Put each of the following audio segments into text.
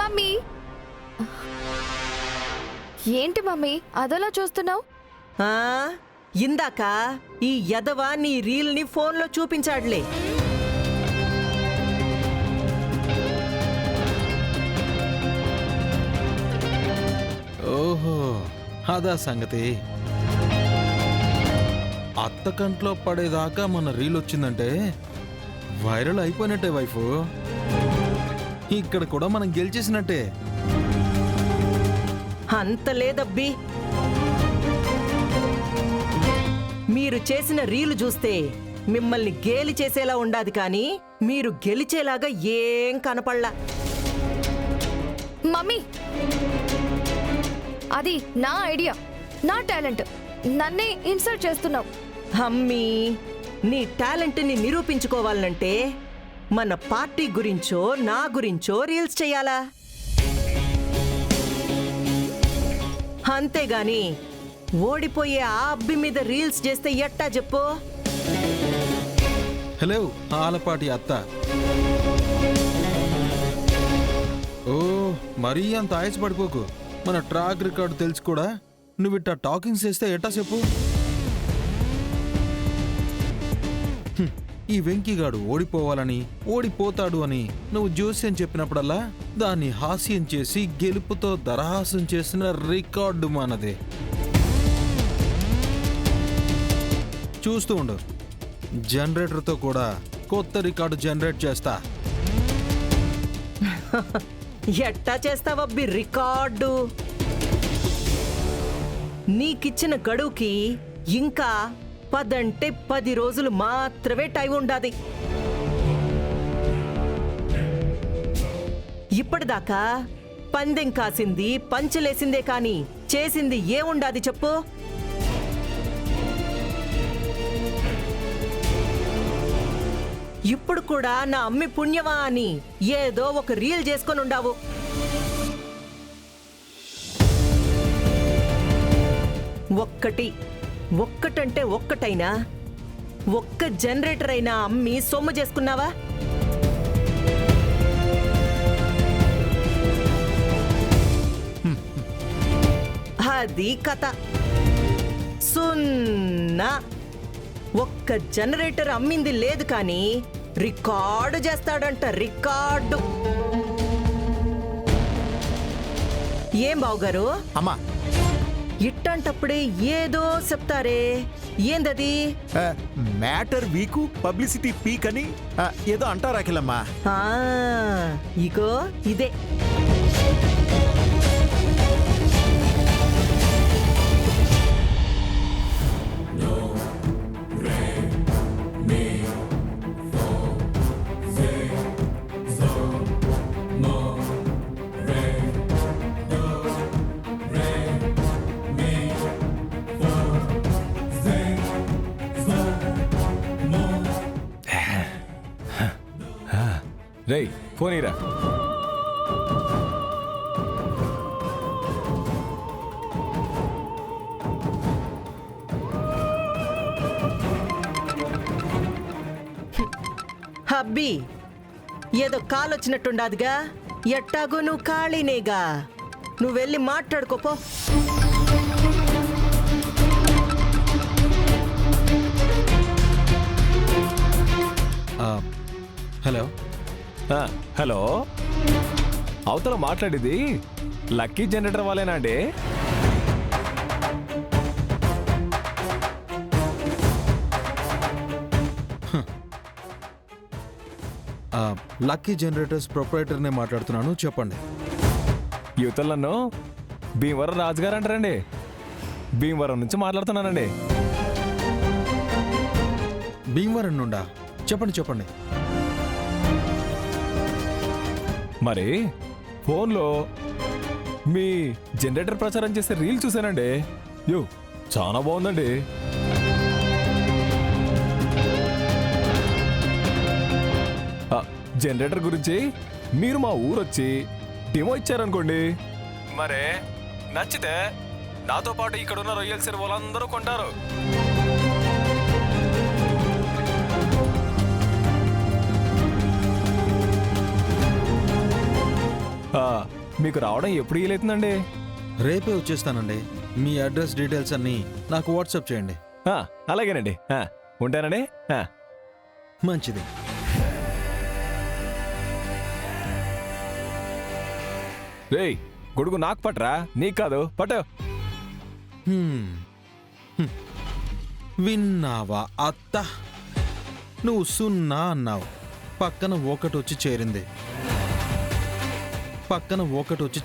Mummy ఏంటి mummy అదలా చూస్తున్నావు? ఇందాక ఈ యదవ నీ రీల్ని ఫోన్లో చూపించాడులే. ఓహో, అదా సంగతి. అత్త కంట్లో పడేదాకా మన రీల్ వచ్చిందంటే వైరల్ అయిపోయినట్టే వైఫ్. ఇక్కడ కూడా మనం గెలిచేసినట్టే. అంత లేదబ్బి, మీరు చేసిన రీలు చూస్తే మిమ్మల్ని గేలి చేసేలా ఉండాది కానీ మీరు గెలిచేలాగా ఏం కనపడలా. మమ్మీ అది నా ఐడియా, నా టాలెంట్. నన్నే ఇన్సల్ట్ చేస్తున్నావు. అమ్మీ, నీ టాలెంట్ని నిరూపించుకోవాలంటే మన పార్టీ గురించో నా గురించో రీల్స్ చెయ్యాలా, అంతేగాని ఓడిపోయే ఆ అబ్బి మీద రీల్స్ చేస్తే ఎట్టా చెప్పు? హలో ఆలపాటి అత్త. ఓ మరీ అంత ఆయాస పడిపోకు. మన ట్రాక్ రికార్డు తెలుసు కూడా, నువ్వు ఇట్టా టాకింగ్స్ చేస్తే ఎట్టా చెప్పు? ఈ వెంకీగాడు ఓడిపోవాలని, ఓడిపోతాడు అని నువ్వు జోస్యం చెప్పినప్పుడల్లా దాన్ని హాస్యం చేసి గెలుపుతో దరహాసం చేసిన రికార్డు మనదే. చూస్తూ ఉండు, జనరేటర్తో కూడా కొత్త రికార్డు జనరేట్ చేస్తా. ఎట్టా చేస్తావబ్బి రికార్డు? నీకిచ్చిన గడువుకి ఇంకా 10 అంటే 10 రోజులు మాత్రమే టైం ఉండాది. ఇప్పటిదాకా పందెం కాసింది పంచలేసిందే కాని చేసింది ఏముండాది చెప్పు? ఇప్పుడు కూడా నా అమ్మి పుణ్యమా అని ఏదో ఒక రీల్ చేసుకొని ఉండావు. ఒక్కటంటే ఒక్కటైనా ఒక్క జనరేటర్ అయినా అమ్మి సొమ్ము చేసుకున్నావా? అది కథ. సున్నా. ఒక్క జనరేటర్ అమ్మింది లేదు కానీ రికార్డు చేస్తాడంట, రికార్డు. ఏం బావుగారు? అమ్మా, ఇట్టంటప్పుడే ఏదో చెప్తారే, ఏందది? మ్యాటర్ వీకు పబ్లిసిటీ పీక్ అని ఏదో అంటారు అఖిలమ్మా. ఇగో ఇదే. రేయ్ ఫోన్ ఇరా. హబ్బీ, ఏదో కాలొచ్చినట్టుండాదిగా. ఎట్టాగో నువ్వు ఖాళీనేగా, నువ్వెళ్ళి మాట్లాడుకోపో. హలో హలో, అవతల మాట్లాడేది లక్కీ జనరేటర్ వాళ్ళేనా అండి? లక్కీ జనరేటర్స్ ప్రొపరేటర్నే మాట్లాడుతున్నాను, చెప్పండి. యువతలు నన్ను భీమవరం రాజుగారు అంటారండి. భీమవరం నుంచి మాట్లాడుతున్నానండి. భీమవరం నుండా? చెప్పండి. మరి ఫోన్లో మీ జనరేటర్ ప్రచారం చేసే రీల్ చూశానండి. చాలా బాగుందండి. జనరేటర్ గురించి మీరు మా ఊరొచ్చి డెమో ఇచ్చారనుకోండి, మరే నచ్చితే నాతో పాటు ఇక్కడ ఉన్న రొయ్యల సరి వాళ్ళందరూ కొంటారు. మీకు రావడం ఎప్పుడు వీలవుతుందండి? రేపే వచ్చేస్తానండి. మీ అడ్రస్ డీటెయిల్స్ అన్నీ నాకు వాట్సాప్ చేయండి. అలాగేనండి. ఉంటానండి. మంచిది. రేయ్, గొడుగు నాకు పట్రా, నీకు కాదు, పట్టు. విన్నావా అత్త? నువ్వు సున్నా అన్నావు, పక్కన ఒకటి వచ్చి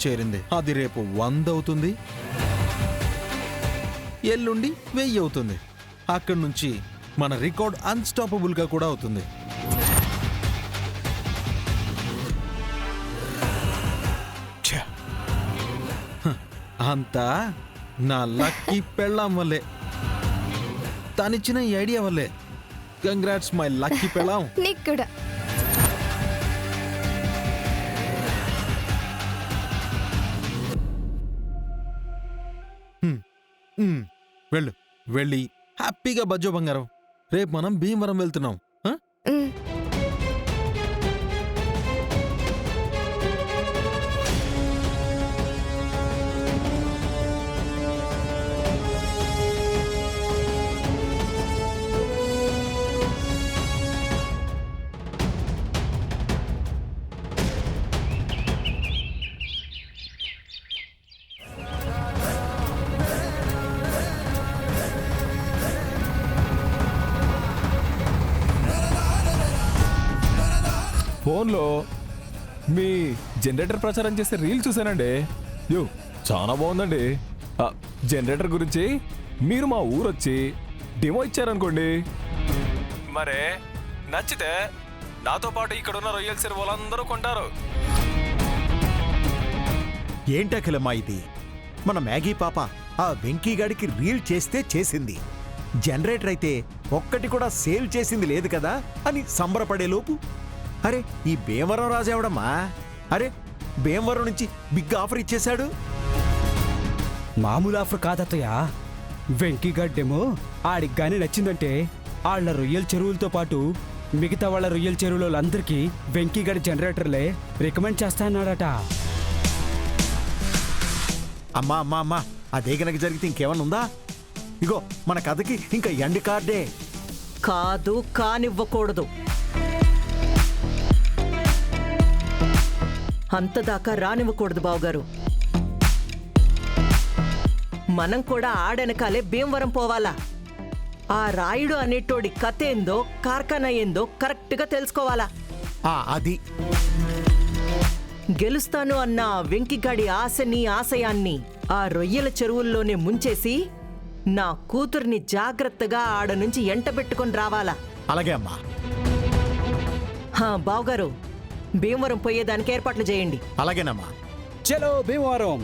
చేరింది. అది రేపు 100 అవుతుంది, ఎల్లుండి 1000 అవుతుంది. అక్కడి నుంచి మన రికార్డ్ అన్స్టాపబుల్ గా కూడా అవుతుంది. అంతా నా లక్కీ పెళ్ళాం వల్లే, తనిచ్చిన ఈ ఐడియా వల్లే. కంగ్రాట్స్ మై లక్కీ పెళ్ళాం. నీకు కూడా. వెళ్ళు, వెళ్ళి హ్యాపీగా బజ్జో బంగారం. రేపు మనం భీమవరం వెళ్తున్నాం. ఉమ్. ఫోన్లో మీ జనరేటర్ ప్రచారం చేసే రీల్ చూశానండి. యో, చాలా బాగుందండి. జనరేటర్ గురించి మీరు మా ఊరొచ్చి డెమో ఇచ్చారనుకోండి, మరే నచ్చితే నాతో పాటు ఇక్కడున్న రొయ్యల చెరువు వాళ్ళందరూ కొంటారు. ఏంటఖిలమ్మా ఇది? మన మ్యాగీ పాప ఆ వెంకీగాడికి రీల్ చేస్తే చేసింది, జనరేటర్ అయితే ఒక్కటి కూడా సేల్ చేసింది లేదు కదా అని సంబరపడేలోపు, అరే ఈ భీమవరం రాజేవడమ్మా, అరే భీమవరం నుంచి బిగ్ ఆఫర్ ఇచ్చేశాడు. మామూలు ఆఫర్ కాదత్తయ్య. వెంకీగడ్డేమో ఆడికి గాని నచ్చిందంటే వాళ్ళ రొయ్యల చెరువులతో పాటు మిగతా వాళ్ళ రొయ్యల చెరువులందరికీ వెంకీగడ్ జనరేటర్లే రికమెండ్ చేస్తా అన్నాడట. అమ్మా అమ్మా అమ్మా, అదే గనక జరిగితే ఇంకేమన్నా ఉందా? ఇగో మన కథకి ఇంకా ఎండ్ కార్డే. కాదు, కానివ్వకూడదు. అంతదాకా రానివ్వకూడదు బావగారు. మనం కూడా ఆడెనకాలే భీమవరం పోవాలా. ఆ రాయుడు అనేటోడి కథ ఏందో, కార్ఖానా ఏందో కరెక్ట్గా తెలుసుకోవాలా. అది గెలుస్తాను అన్న ఆ వెంకిగాడి ఆశని, ఆశయాన్ని ఆ రొయ్యల చెరువుల్లోనే ముంచేసి నా కూతుర్ని జాగ్రత్తగా ఆడ నుంచి ఎంటబెట్టుకొని రావాలా. అలాగే అమ్మా. బావగారు, భీమవరం పోయేదానికి ఏర్పాట్లు చేయండి. అలాగేనమ్మా. చలో భీమవరం.